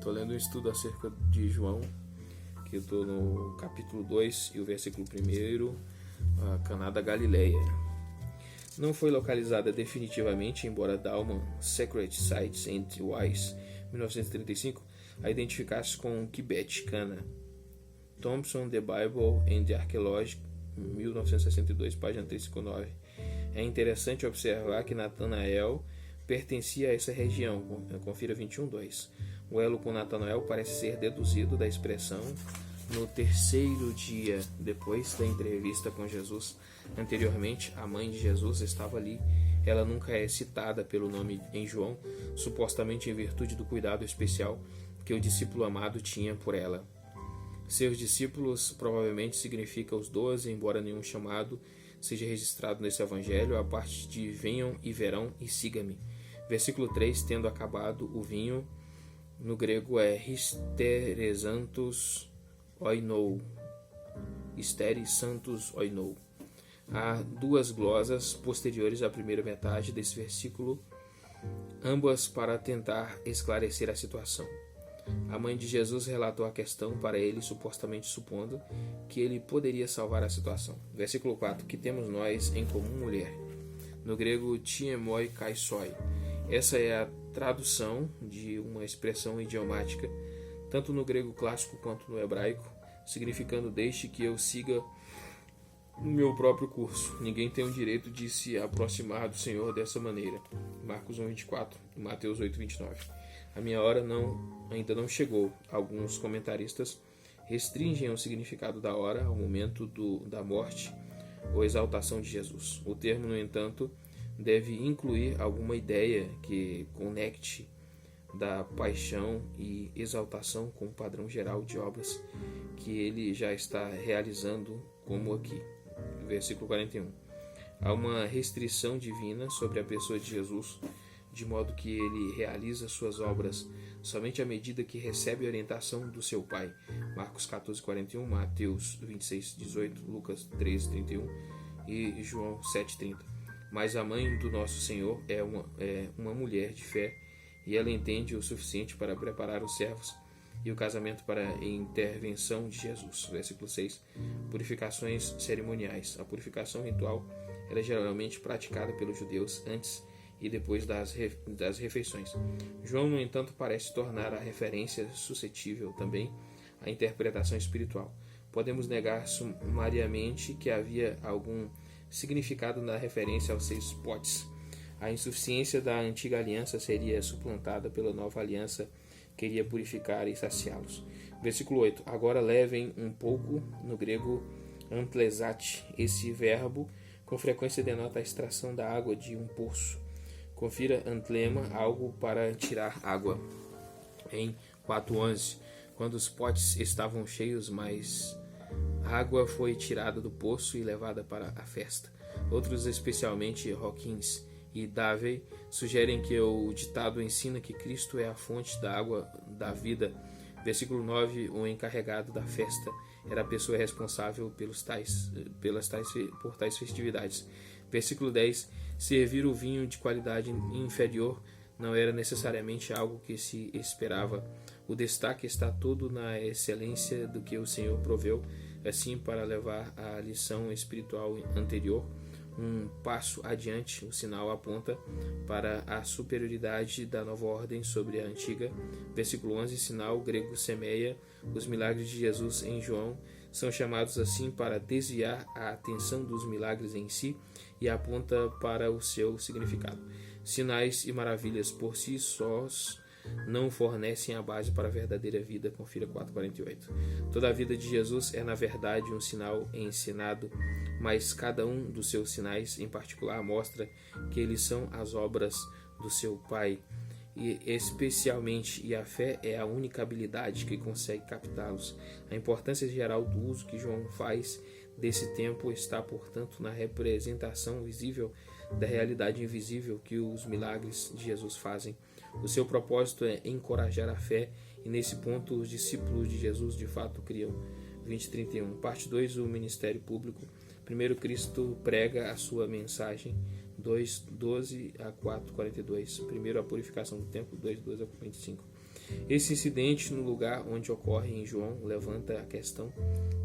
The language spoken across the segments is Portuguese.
Estou lendo um estudo acerca de João, que eu estou no capítulo 2 e o versículo 1, a Caná da Galileia. Não foi localizada definitivamente, embora Dalman, Secret Sites and Wise, 1935, a identificasse com Kibet, Cana. Thompson, The Bible and the Archaeology, 1962, página 359. É interessante observar que Natanael pertencia a essa região, confira 21.2. O elo com Natanael parece ser deduzido da expressão no terceiro dia depois da entrevista com Jesus. Anteriormente, a mãe de Jesus estava ali. Ela nunca é citada pelo nome em João, supostamente em virtude do cuidado especial que o discípulo amado tinha por ela. Seus discípulos provavelmente significa os 12, embora nenhum chamado seja registrado nesse evangelho, a parte de venham e verão e siga-me. Versículo 3, tendo acabado o vinho, no grego é hysteresantos oinou. Hysteresantos oinou. Há duas glosas posteriores à primeira metade desse versículo, ambas para tentar esclarecer a situação. A mãe de Jesus relatou a questão para ele, supostamente supondo que ele poderia salvar a situação. Versículo 4. Que temos nós em comum, mulher? No grego, tiemoi kaisoi. Essa é a tradução de uma expressão idiomática, tanto no grego clássico quanto no hebraico, significando deixe que eu siga o meu próprio curso. Ninguém tem o direito de se aproximar do Senhor dessa maneira. Marcos 1:24 e Mateus 8:29. A minha hora ainda não chegou. Alguns comentaristas restringem o significado da hora ao momento da morte ou exaltação de Jesus. O termo, no entanto, deve incluir alguma ideia que conecte da paixão e exaltação com o padrão geral de obras que ele já está realizando, como aqui. Versículo 41. Há uma restrição divina sobre a pessoa de Jesus, de modo que ele realiza suas obras somente à medida que recebe a orientação do seu Pai. Marcos 14:41, Mateus 26:18, Lucas 13:31 e João 7:30. Mas a mãe do nosso Senhor é uma mulher de fé, e ela entende o suficiente para preparar os servos e o casamento para a intervenção de Jesus. Versículo 6. Purificações cerimoniais. A purificação ritual era geralmente praticada pelos judeus antes e depois das refeições. João, no entanto, parece tornar a referência suscetível também à interpretação espiritual. Podemos negar sumariamente que havia algum significado na referência aos 6 potes. A insuficiência da antiga aliança seria suplantada pela nova aliança que iria purificar e saciá-los. Versículo 8. Agora levem um pouco, no grego amplesate. Esse verbo com frequência denota a extração da água de um poço. Confira antlema, algo para tirar água. Em 4:11, quando os potes estavam cheios, mas água foi tirada do poço e levada para a festa. Outros, especialmente Hawkins e Davey, sugerem que o ditado ensina que Cristo é a fonte da água da vida. Versículo 9, o encarregado da festa era a pessoa responsável por tais festividades. Versículo 10, servir o vinho de qualidade inferior não era necessariamente algo que se esperava. O destaque está todo na excelência do que o Senhor proveu, assim, para levar a lição espiritual anterior um passo adiante. O sinal aponta para a superioridade da nova ordem sobre a antiga. Versículo 11, sinal grego semeia. Os milagres de Jesus em João são chamados assim para desviar a atenção dos milagres em si e aponta para o seu significado. Sinais e maravilhas por si sós não fornecem a base para a verdadeira vida. Confira 4:48. Toda a vida de Jesus é, na verdade, um sinal ensinado, mas cada um dos seus sinais, em particular, mostra que eles são as obras do seu Pai, e especialmente, e a fé é a única habilidade que consegue captá-los. A importância geral do uso que João faz desse tempo está, portanto, na representação visível da realidade invisível que os milagres de Jesus fazem. O seu propósito é encorajar a fé, e nesse ponto os discípulos de Jesus de fato criam. 20:31. Parte 2, o ministério público. Primeiro, Cristo prega a sua mensagem. 2:12 a 4:42. Primeiro, a purificação do templo. 2:12 a 25. Esse incidente, no lugar onde ocorre em João, levanta a questão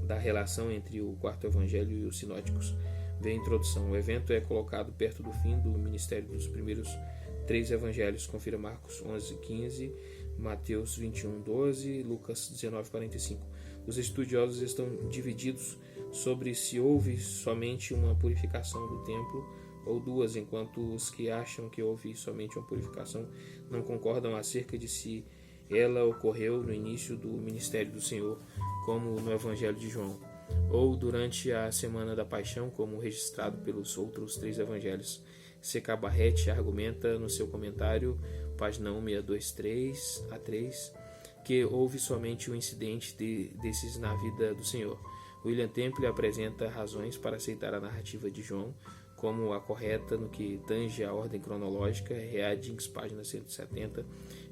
da relação entre o quarto evangelho e os sinóticos. Vê a introdução. O evento é colocado perto do fim do ministério dos primeiros 3 evangelhos. Confira Marcos 11:15, Mateus 21:12, Lucas 19:45. Os estudiosos estão divididos sobre se houve somente uma purificação do templo ou 2, enquanto os que acham que houve somente uma purificação não concordam acerca de se ela ocorreu no início do ministério do Senhor, como no Evangelho de João, ou durante a Semana da Paixão, como registrado pelos outros 3 evangelhos. C.K. Barrett argumenta no seu comentário, página 1623 a 3, que houve somente um incidente desses na vida do Senhor. William Temple apresenta razões para aceitar a narrativa de João como a correta no que tange a ordem cronológica, Readings, página 170,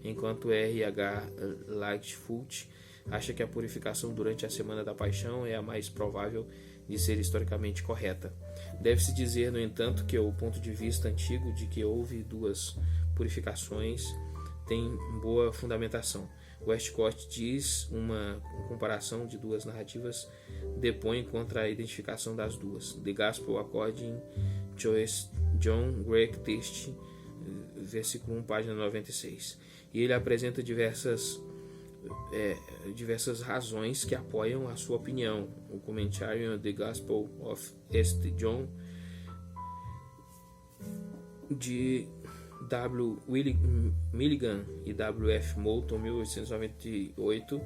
enquanto R.H. Lightfoot acha que a purificação durante a Semana da Paixão é a mais provável de ser historicamente correta. Deve-se dizer, no entanto, que o ponto de vista antigo de que houve 2 purificações tem boa fundamentação. Westcott diz uma comparação de 2 narrativas depõe contra a identificação das 2. The Gospel According to John Greek Text, versículo 1, página 96. E ele apresenta diversas razões que apoiam a sua opinião. O comentário on The Gospel of St. John, de W. Milligan e W. F. Moulton, 1898,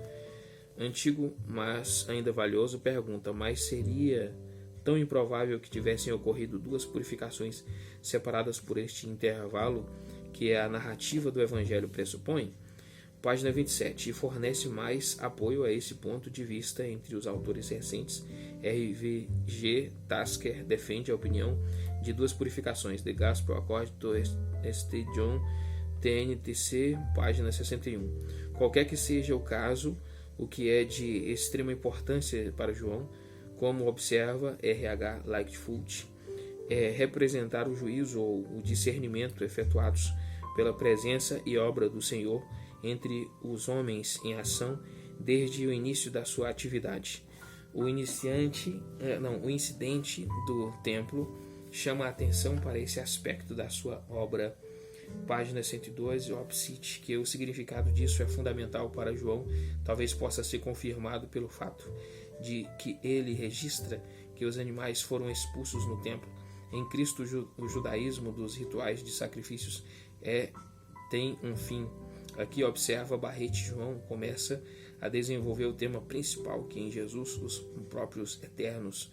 antigo, mas ainda valioso, pergunta: mas seria tão improvável que tivessem ocorrido 2 purificações separadas por este intervalo que a narrativa do Evangelho pressupõe? Página 27, e fornece mais apoio a esse ponto de vista entre os autores recentes. R.V.G. Tasker defende a opinião de 2 purificações. The Gospel According to St. John, TNTC, página 61. Qualquer que seja o caso, o que é de extrema importância para João, como observa R.H. Lightfoot, é representar o juízo ou o discernimento efetuados pela presença e obra do Senhor entre os homens em ação desde o início da sua atividade. O incidente do templo chama a atenção para esse aspecto da sua obra. Página 112, Opsit, que o significado disso é fundamental para João, talvez possa ser confirmado pelo fato de que ele registra que os animais foram expulsos no templo. Em Cristo, o judaísmo dos rituais de sacrifícios tem um fim. Aqui observa Barrett. João começa a desenvolver o tema principal, que em Jesus os próprios eternos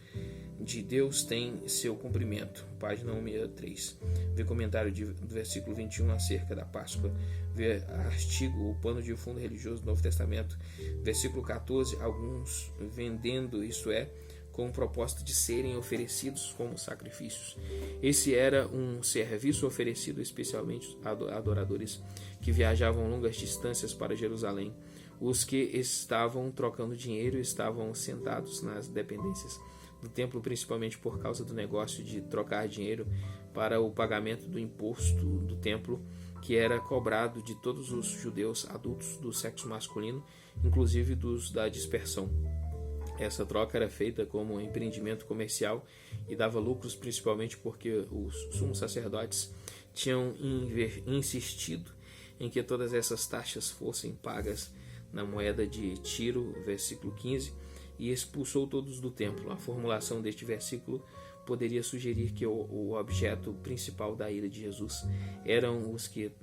de Deus têm seu cumprimento. Página 163. Vê comentário do versículo 21 acerca da Páscoa. Vê artigo O Pano de Fundo Religioso do Novo Testamento. Versículo 14. Alguns vendendo, isto é, com o propósito de serem oferecidos como sacrifícios. Esse era um serviço oferecido especialmente a adoradores que viajavam longas distâncias para Jerusalém. Os que estavam trocando dinheiro estavam sentados nas dependências do templo, principalmente por causa do negócio de trocar dinheiro para o pagamento do imposto do templo, que era cobrado de todos os judeus adultos do sexo masculino, inclusive dos da dispersão. Essa troca era feita como um empreendimento comercial e dava lucros principalmente porque os sumos sacerdotes tinham insistido em que todas essas taxas fossem pagas na moeda de Tiro, versículo 15, e expulsou todos do templo. A formulação deste versículo poderia sugerir que o objeto principal da ira de Jesus eram os que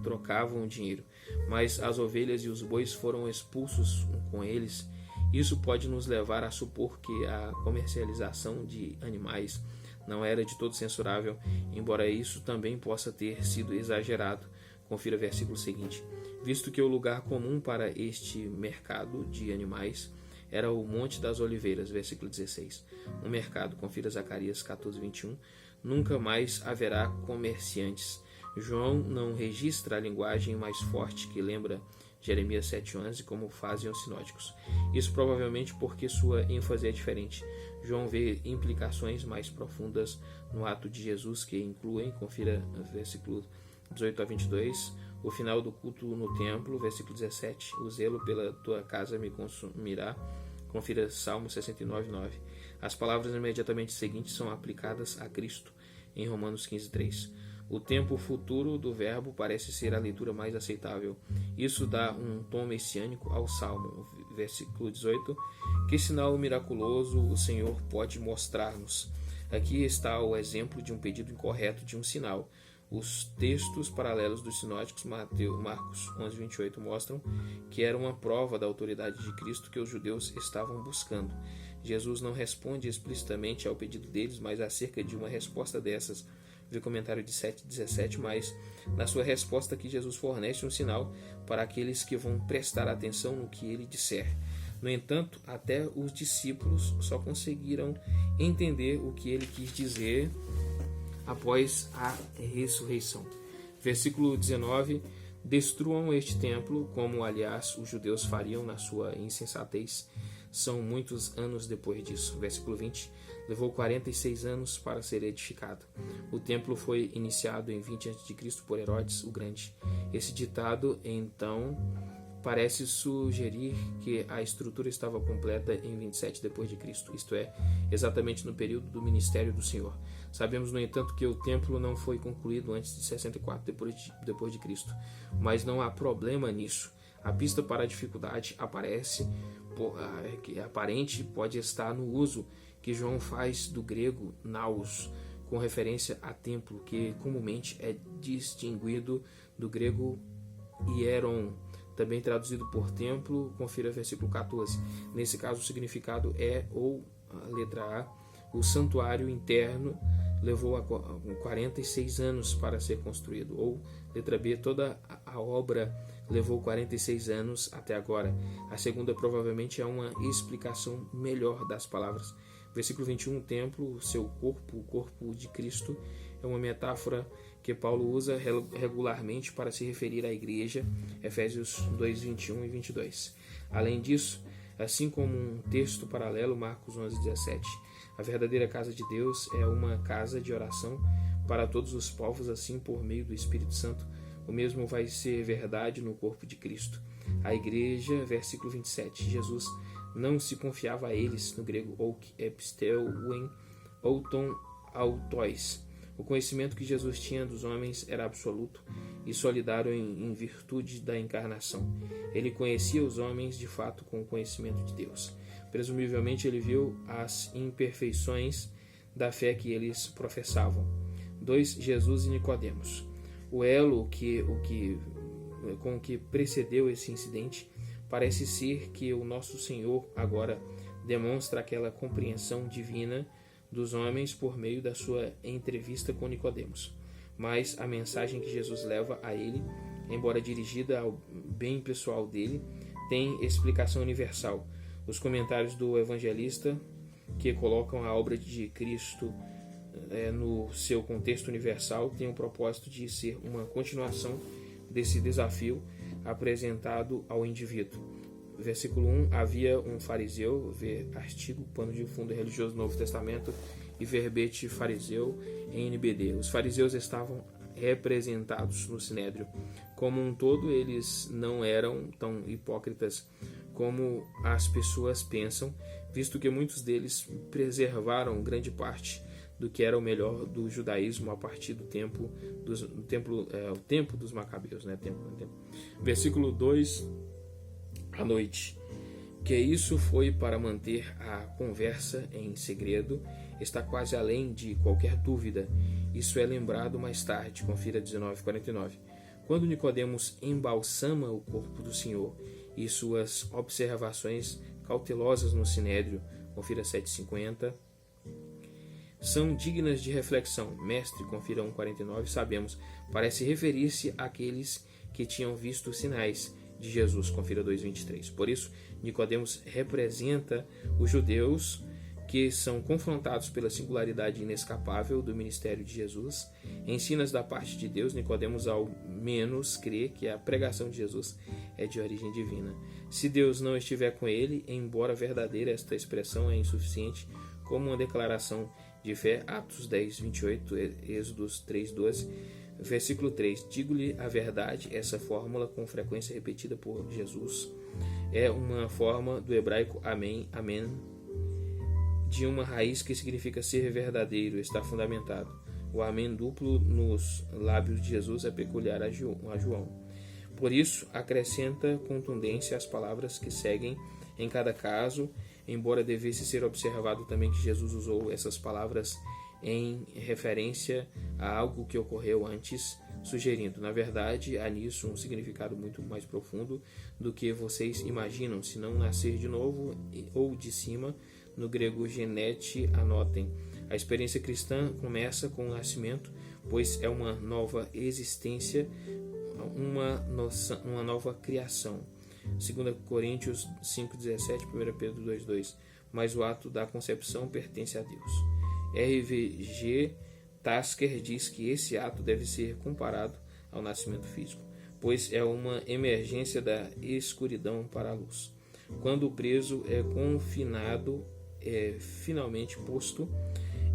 trocavam o dinheiro, mas as ovelhas e os bois foram expulsos com eles. Isso pode nos levar a supor que a comercialização de animais não era de todo censurável, embora isso também possa ter sido exagerado. Confira o versículo seguinte. Visto que o lugar comum para este mercado de animais era o Monte das Oliveiras, versículo 16. Um mercado, confira Zacarias 14:21. Nunca mais haverá comerciantes. João não registra a linguagem mais forte que lembra Jeremias 7:11, como fazem os sinóticos. Isso provavelmente porque sua ênfase é diferente. João vê implicações mais profundas no ato de Jesus que incluem, confira versículo 18 a 22, O final do culto no templo, versículo 17. O zelo pela tua casa me consumirá. Confira Salmo 69:9. As palavras imediatamente seguintes são aplicadas a Cristo em Romanos 15:3. O tempo futuro do verbo parece ser a leitura mais aceitável. Isso dá um tom messiânico ao Salmo. Versículo 18. Que sinal miraculoso o Senhor pode mostrar-nos? Aqui está o exemplo de um pedido incorreto de um sinal. Os textos paralelos dos sinóticos Marcos 11:28 mostram que era uma prova da autoridade de Cristo que os judeus estavam buscando. Jesus não responde explicitamente ao pedido deles, mas acerca de uma resposta dessas. Vê comentário de 7:17, mas na sua resposta que Jesus fornece um sinal para aqueles que vão prestar atenção no que ele disser. No entanto, até os discípulos só conseguiram entender o que ele quis dizer após a ressurreição. Versículo 19. Destruam este templo, como aliás os judeus fariam na sua insensatez. São muitos anos depois disso. Versículo 20. Levou 46 anos para ser edificado. O templo foi iniciado em 20 a.C. por Herodes o Grande. Esse ditado, então, parece sugerir que a estrutura estava completa em 27 depois de Cristo, isto é, exatamente no período do ministério do Senhor. Sabemos, no entanto, que o templo não foi concluído antes de 64 depois de Cristo, mas não há problema nisso. A pista para a dificuldade aparente pode estar no uso que João faz do grego naos, com referência a templo, que comumente é distinguido do grego hieron, também traduzido por templo. Confira versículo 14. Nesse caso, o significado é, ou a letra A, o santuário interno levou 46 anos para ser construído, ou letra B, toda a obra levou 46 anos até agora. A segunda provavelmente é uma explicação melhor das palavras. Versículo 21, o templo, seu corpo, o corpo de Cristo, é uma metáfora que Paulo usa regularmente para se referir à igreja, Efésios 2, 21 e 22. Além disso, assim como um texto paralelo, Marcos 11, 17, a verdadeira casa de Deus é uma casa de oração para todos os povos, assim por meio do Espírito Santo. O mesmo vai ser verdade no corpo de Cristo. A igreja, versículo 27, Jesus não se confiava a eles, no grego ouk, episteuem, outon, autois. O conhecimento que Jesus tinha dos homens era absoluto e solidário em virtude da encarnação. Ele conhecia os homens de fato com o conhecimento de Deus. Presumivelmente ele viu as imperfeições da fé que eles professavam. 2. Jesus e Nicodemos. O elo com que precedeu esse incidente parece ser que o nosso Senhor agora demonstra aquela compreensão divina dos homens por meio da sua entrevista com Nicodemos. Mas a mensagem que Jesus leva a ele, embora dirigida ao bem pessoal dele, tem explicação universal. Os comentários do evangelista, que colocam a obra de Cristo no seu contexto universal, têm o propósito de ser uma continuação desse desafio apresentado ao indivíduo. Versículo 1, havia um fariseu, vê artigo, pano de fundo religioso do Novo Testamento e verbete fariseu em NBD. Os fariseus estavam representados no Sinédrio. Como um todo, eles não eram tão hipócritas como as pessoas pensam, visto que muitos deles preservaram grande parte do que era o melhor do judaísmo a partir do tempo dos Macabeus, né? Versículo 2, à noite. Que isso foi para manter a conversa em segredo, está quase além de qualquer dúvida. Isso é lembrado mais tarde, confira 19:49. Quando Nicodemos embalsama o corpo do Senhor e suas observações cautelosas no Sinédrio, confira 7:50, são dignas de reflexão. Mestre, confira 1:49, sabemos, parece referir-se àqueles que tinham visto os sinais de Jesus, confira 2:23. Por isso, Nicodemos representa os judeus que são confrontados pela singularidade inescapável do ministério de Jesus. Ensinas da parte de Deus, Nicodemos ao menos crê que a pregação de Jesus é de origem divina. Se Deus não estiver com ele, embora verdadeira, esta expressão é insuficiente como uma declaração de fé, Atos 10:28, Êxodos 3:12, Versículo 3. Digo-lhe a verdade, essa fórmula com frequência repetida por Jesus é uma forma do hebraico amém, amém, de uma raiz que significa ser verdadeiro, está fundamentado. O amém duplo nos lábios de Jesus é peculiar a João. Por isso, acrescenta contundência às palavras que seguem em cada caso, embora devesse ser observado também que Jesus usou essas palavras em referência a algo que ocorreu antes, sugerindo, na verdade, há nisso um significado muito mais profundo do que vocês imaginam, se não nascer de novo ou de cima, no grego genete, anotem. A experiência cristã começa com o nascimento, pois é uma nova existência, uma nova criação. 2 Coríntios 5,17, 1 Pedro 2,2. Mas o ato da concepção pertence a Deus. R.V.G. Tasker diz que esse ato deve ser comparado ao nascimento físico, pois é uma emergência da escuridão para a luz. Quando o preso é confinado, é finalmente posto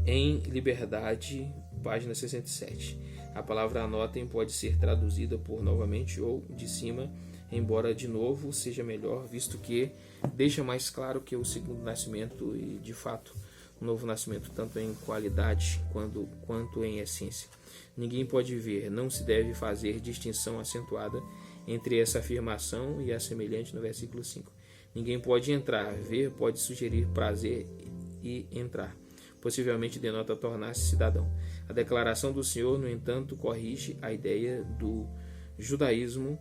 em liberdade. Página 67. A palavra anotem pode ser traduzida por novamente ou de cima, embora de novo seja melhor, visto que deixa mais claro que o segundo nascimento e, de fato, o novo nascimento, tanto em qualidade quanto em essência. Ninguém pode ver, não se deve fazer distinção acentuada entre essa afirmação e a semelhante no versículo 5. Ninguém pode entrar, ver pode sugerir prazer e entrar. Possivelmente denota tornar-se cidadão. A declaração do Senhor, no entanto, corrige a ideia do judaísmo,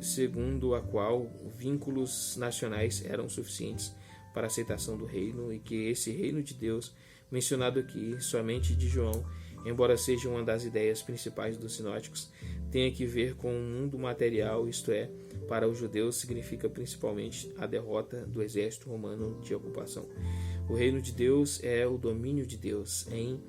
segundo a qual vínculos nacionais eram suficientes para a aceitação do reino, e que esse reino de Deus, mencionado aqui somente de João, embora seja uma das ideias principais dos sinóticos, tenha que ver com o mundo material, isto é, para os judeus significa principalmente a derrota do exército romano de ocupação. O reino de Deus é o domínio de Deus, em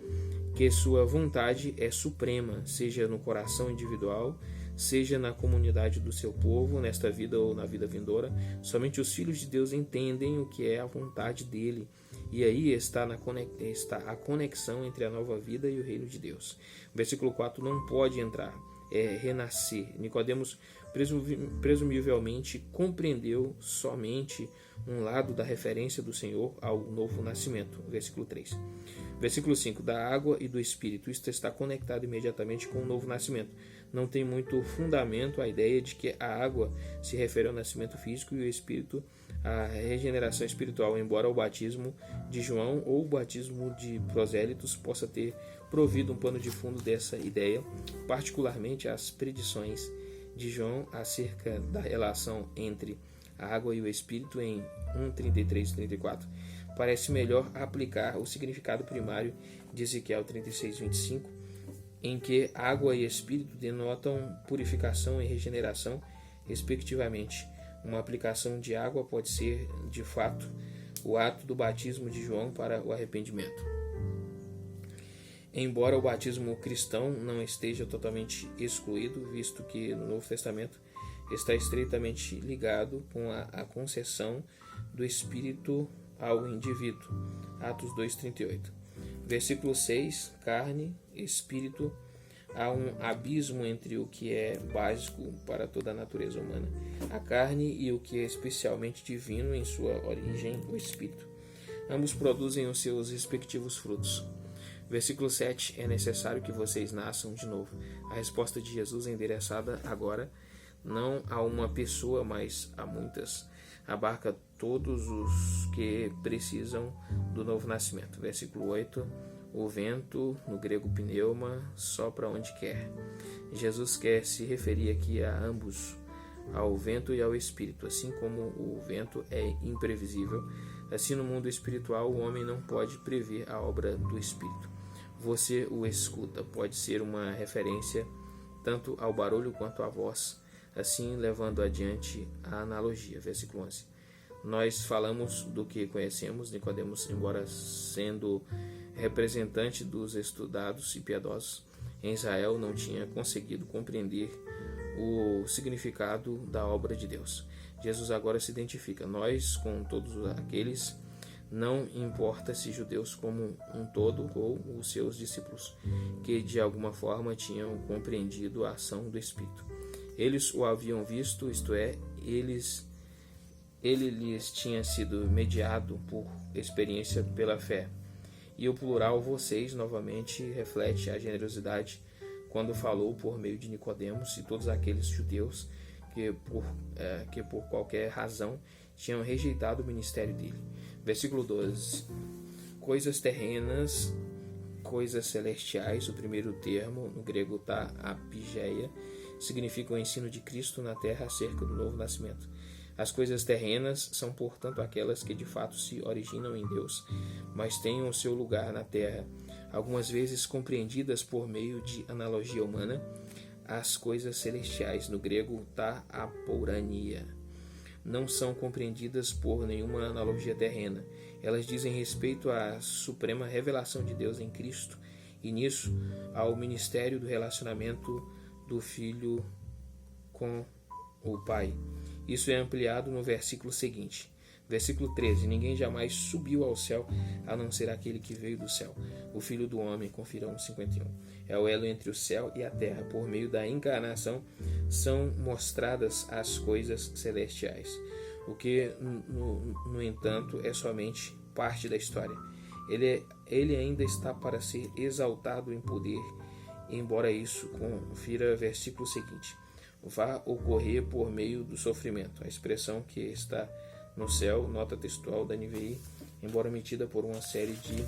que sua vontade é suprema, seja no coração individual, seja na comunidade do seu povo, nesta vida ou na vida vindoura. Somente os filhos de Deus entendem o que é a vontade dele, e aí está a conexão entre a nova vida e o reino de Deus. O versículo 4 não pode entrar, é renascer. Nicodemos presumivelmente compreendeu somente um lado da referência do Senhor ao novo nascimento. Versículo 3. Versículo 5. Da água e do Espírito. Isto está conectado imediatamente com o novo nascimento. Não tem muito fundamento a ideia de que a água se refere ao nascimento físico e o Espírito à regeneração espiritual, embora o batismo de João ou o batismo de prosélitos possa ter provido um pano de fundo dessa ideia, particularmente as predições de João acerca da relação entre a água e o Espírito em 1:33 e 34. Parece melhor aplicar o significado primário de Ezequiel 36:25, em que água e Espírito denotam purificação e regeneração, respectivamente. Uma aplicação de água pode ser, de fato, o ato do batismo de João para o arrependimento. Embora o batismo cristão não esteja totalmente excluído, visto que no Novo Testamento está estreitamente ligado com a concessão do Espírito ao indivíduo. Atos 2:38. Versículo 6. Carne, Espírito. Há um abismo entre o que é básico para toda a natureza humana, a carne, e o que é especialmente divino em sua origem, o Espírito. Ambos produzem os seus respectivos frutos. Versículo 7. É necessário que vocês nasçam de novo. A resposta de Jesus é endereçada agora não a uma pessoa, mas a muitas. Abarca todos os que precisam do novo nascimento. Versículo 8. O vento, no grego pneuma, sopra onde quer. Jesus quer se referir aqui a ambos, ao vento e ao Espírito. Assim como o vento é imprevisível, assim no mundo espiritual o homem não pode prever a obra do Espírito. Você o escuta, pode ser uma referência tanto ao barulho quanto à voz, assim levando adiante a analogia. Versículo 11. Nós falamos do que conhecemos. Nicodemos, embora sendo representante dos estudados e piedosos em Israel, não tinha conseguido compreender o significado da obra de Deus. Jesus agora se identifica. Nós, com todos aqueles Não importa se judeus como um todo ou os seus discípulos, que de alguma forma tinham compreendido a ação do Espírito. Eles o haviam visto, isto é, ele lhes tinha sido mediado por experiência pela fé. E o plural vocês novamente reflete a generosidade quando falou por meio de Nicodemos e todos aqueles judeus que por qualquer razão tinham rejeitado o ministério dele. Versículo 12. Coisas terrenas, coisas celestiais, o primeiro termo, no grego tá apigeia, significa o ensino de Cristo na terra acerca do novo nascimento. As coisas terrenas são, portanto, aquelas que de fato se originam em Deus, mas têm o seu lugar na terra, algumas vezes compreendidas por meio de analogia humana. As coisas celestiais, no grego tá apourania, não são compreendidas por nenhuma analogia terrena. Elas dizem respeito à suprema revelação de Deus em Cristo e nisso ao ministério do relacionamento do Filho com o Pai. Isso é ampliado no versículo seguinte. Versículo 13. Ninguém jamais subiu ao céu, a não ser aquele que veio do céu, o Filho do Homem, confira 1:51. É o elo entre o céu e a terra. Por meio da encarnação são mostradas as coisas celestiais, o que, no entanto, é somente parte da história. Ele ainda está para ser exaltado em poder, embora isso, confira versículo seguinte, vá ocorrer por meio do sofrimento. A expressão que está no céu, nota textual da NVI, embora emitida por uma série de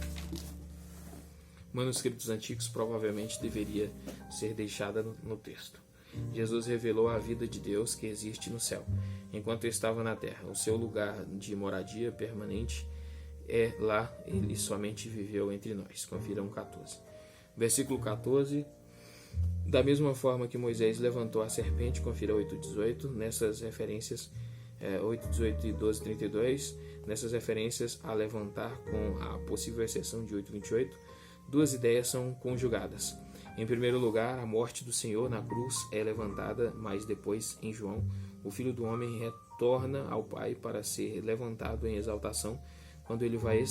manuscritos antigos, provavelmente deveria ser deixada no texto. Jesus revelou a vida de Deus que existe no céu, enquanto estava na terra. O seu lugar de moradia permanente é lá, ele somente viveu entre nós. Confira 1:14. Versículo 14. Da mesma forma que Moisés levantou a serpente, confira 8:18, nessas referências 8, 18 e 12, 32, nessas referências a levantar, com a possível exceção de 8, 28, duas ideias são conjugadas. Em primeiro lugar, a morte do Senhor na cruz é levantada, mas depois, em João, o Filho do Homem retorna ao Pai para ser levantado em exaltação, quando ele vai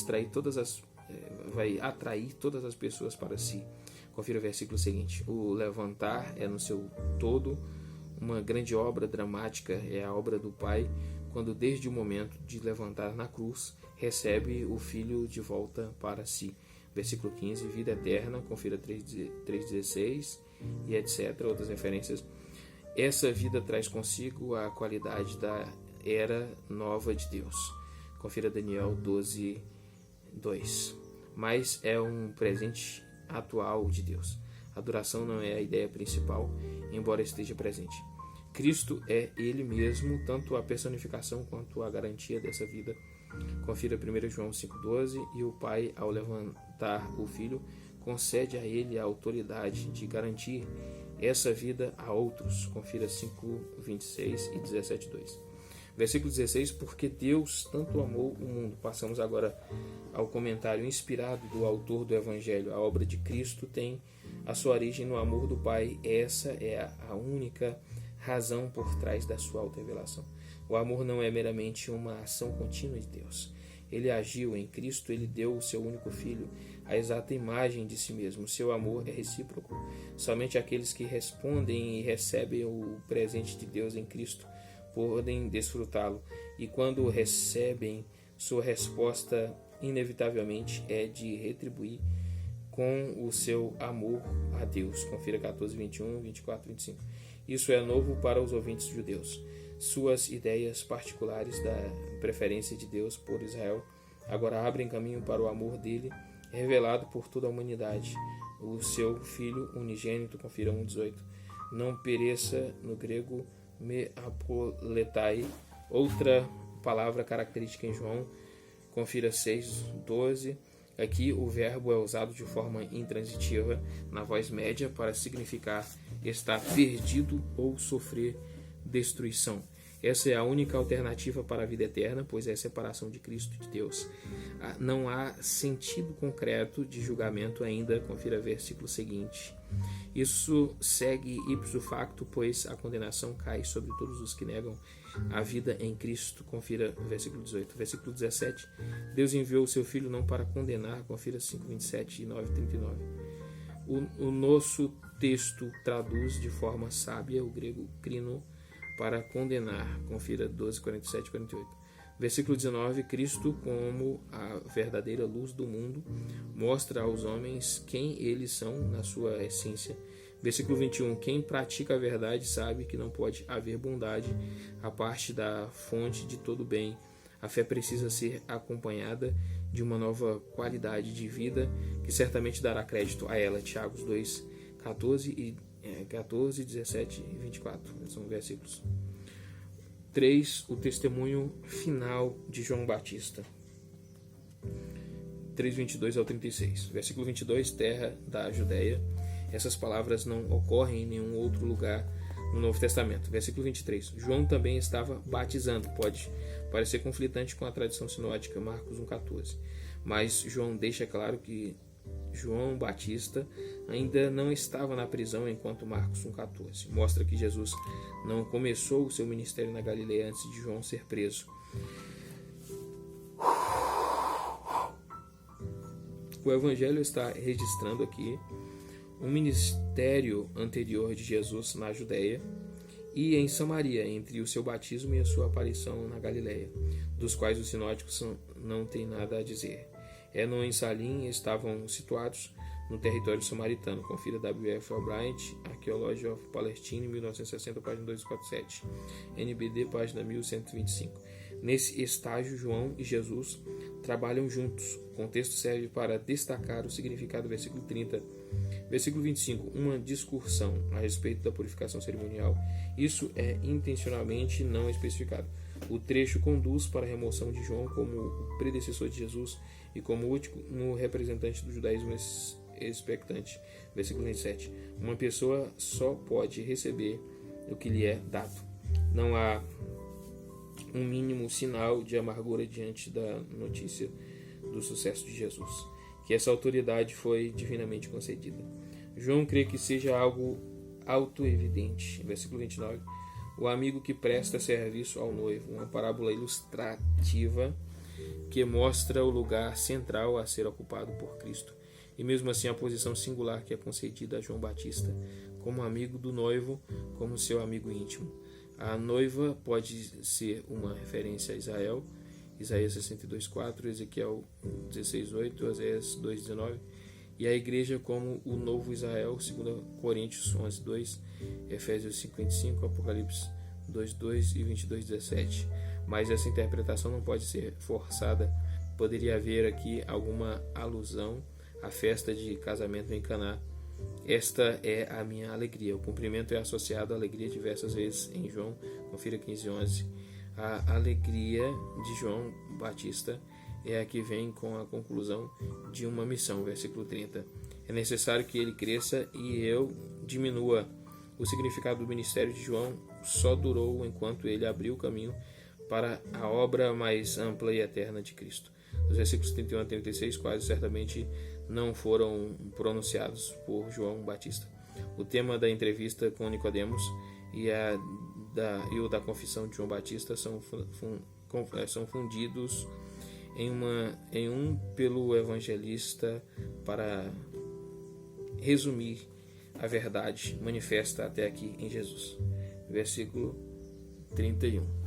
atrair todas as pessoas para si. Confira o versículo seguinte. O levantar é no seu todo uma grande obra dramática, é a obra do Pai, quando desde o momento de levantar na cruz, recebe o Filho de volta para si. Versículo 15, vida eterna, confira 3,16 e etc. Outras referências. Essa vida traz consigo a qualidade da era nova de Deus. Confira Daniel 12:2. Mas é um presente atual de Deus. A adoração não é a ideia principal, embora esteja presente. Cristo é Ele mesmo, tanto a personificação quanto a garantia dessa vida. Confira 1 João 5,12, e o Pai, ao levantar o Filho, concede a Ele a autoridade de garantir essa vida a outros. Confira 5,26 e 17,2. Versículo 16, porque Deus tanto amou o mundo. Passamos agora ao comentário inspirado do autor do Evangelho. A obra de Cristo tem a sua origem no amor do Pai. Essa é a única razão por trás da sua autorrevelação. O amor não é meramente uma ação contínua de Deus. Ele agiu em Cristo, ele deu o seu único Filho, a exata imagem de si mesmo. Seu amor é recíproco. Somente aqueles que respondem e recebem o presente de Deus em Cristo podem desfrutá-lo. E quando recebem, sua resposta inevitavelmente é de retribuir com o seu amor a Deus. Confira 14, 21, 24, 25. Isso é novo para os ouvintes judeus. Suas ideias particulares da preferência de Deus por Israel agora abrem caminho para o amor dele, revelado por toda a humanidade. O seu Filho unigênito, confira 1,18. Não pereça, no grego, me apoletai. Outra palavra característica em João, confira 6,12. Aqui o verbo é usado de forma intransitiva na voz média para significar estar perdido ou sofrer destruição. Essa é a única alternativa para a vida eterna, pois é a separação de Cristo de Deus. Não há sentido concreto de julgamento ainda, confira versículo seguinte. Isso segue ipso facto, pois a condenação cai sobre todos os que negam a vida em Cristo. Confira o versículo 18. Versículo 17. Deus enviou o seu Filho não para condenar. Confira 5:27 e 9:39. O nosso texto traduz de forma sábia o grego krino para condenar. Confira 12:47 e 48. Versículo 19. Cristo, como a verdadeira luz do mundo, mostra aos homens quem eles são na sua essência. Versículo 21. Quem pratica a verdade sabe que não pode haver bondade a parte da fonte de todo bem. A fé precisa ser acompanhada de uma nova qualidade de vida que certamente dará crédito a ela. Tiago 2, 14, 17 e 24. São versículos. 3. O testemunho final de João Batista. 3:22 ao 36. Versículo 22. Terra da Judéia. Essas palavras não ocorrem em nenhum outro lugar no Novo Testamento. Versículo 23. João também estava batizando. Pode parecer conflitante com a tradição sinótica, Marcos 1,14. Mas João deixa claro que João Batista ainda não estava na prisão enquanto Marcos 1,14. Mostra que Jesus não começou o seu ministério na Galileia antes de João ser preso. O Evangelho está registrando aqui um ministério anterior de Jesus na Judéia e em Samaria, entre o seu batismo e a sua aparição na Galileia, dos quais os sinóticos não têm nada a dizer. Enon e Salim estavam situados no território samaritano. Confira W.F. Albright, Archaeology of Palestine, 1960, página 247. NBD, página 1125. Nesse estágio, João e Jesus trabalham juntos. O contexto serve para destacar o significado do versículo 30. Versículo 25. Uma discussão a respeito da purificação cerimonial. Isso é intencionalmente não especificado. O trecho conduz para a remoção de João como o predecessor de Jesus e como último representante do judaísmo expectante. Versículo 27. Uma pessoa só pode receber o que lhe é dado. Não há um mínimo sinal de amargura diante da notícia do sucesso de Jesus, que essa autoridade foi divinamente concedida. João crê que seja algo autoevidente. Versículo 29. O amigo que presta serviço ao noivo, uma parábola ilustrativa que mostra o lugar central a ser ocupado por Cristo, e mesmo assim a posição singular que é concedida a João Batista, como amigo do noivo, como seu amigo íntimo. A noiva pode ser uma referência a Israel, Isaías 62:4, Ezequiel 16:8, Oséias 2:19, e a igreja como o novo Israel, 2 Coríntios 11:2, Efésios 5:25, Apocalipse 2:2 e 22:17. Mas essa interpretação não pode ser forçada. Poderia haver aqui alguma alusão à festa de casamento em Caná. Esta é a minha alegria. O cumprimento é associado à alegria diversas vezes em João. Confira 15:11. A alegria de João Batista é a que vem com a conclusão de uma missão. Versículo 30. É necessário que ele cresça e eu diminua. O significado do ministério de João só durou enquanto ele abriu o caminho para a obra mais ampla e eterna de Cristo. Os versículos 31 a 36 quase certamente não foram pronunciados por João Batista. O tema da entrevista com Nicodemos e o da confissão de João Batista são fundidos em um pelo evangelista para resumir a verdade manifesta até aqui em Jesus. Versículo 31.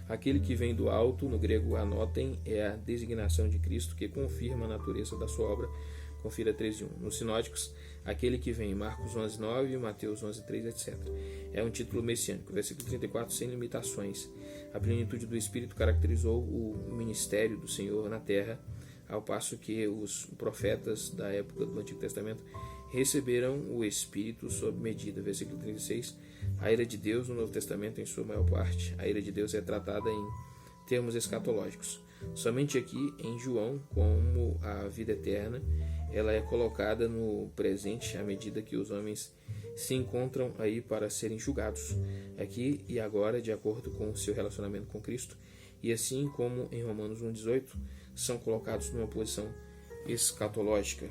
Aquele que vem do alto, no grego anotem, é a designação de Cristo que confirma a natureza da sua obra. Confira 13:1. Nos sinóticos, aquele que vem, Marcos 11:9, Mateus 11:3, etc. É um título messiânico. Versículo 34, sem limitações. A plenitude do Espírito caracterizou o ministério do Senhor na terra, ao passo que os profetas da época do Antigo Testamento receberam o Espírito sob medida. Versículo 36. A ira de Deus no Novo Testamento, em sua maior parte, a ira de Deus é tratada em termos escatológicos. Somente aqui, em João, como a vida eterna, ela é colocada no presente à medida que os homens se encontram aí para serem julgados, aqui e agora, de acordo com o seu relacionamento com Cristo, e assim como em Romanos 1:18, são colocados numa posição escatológica.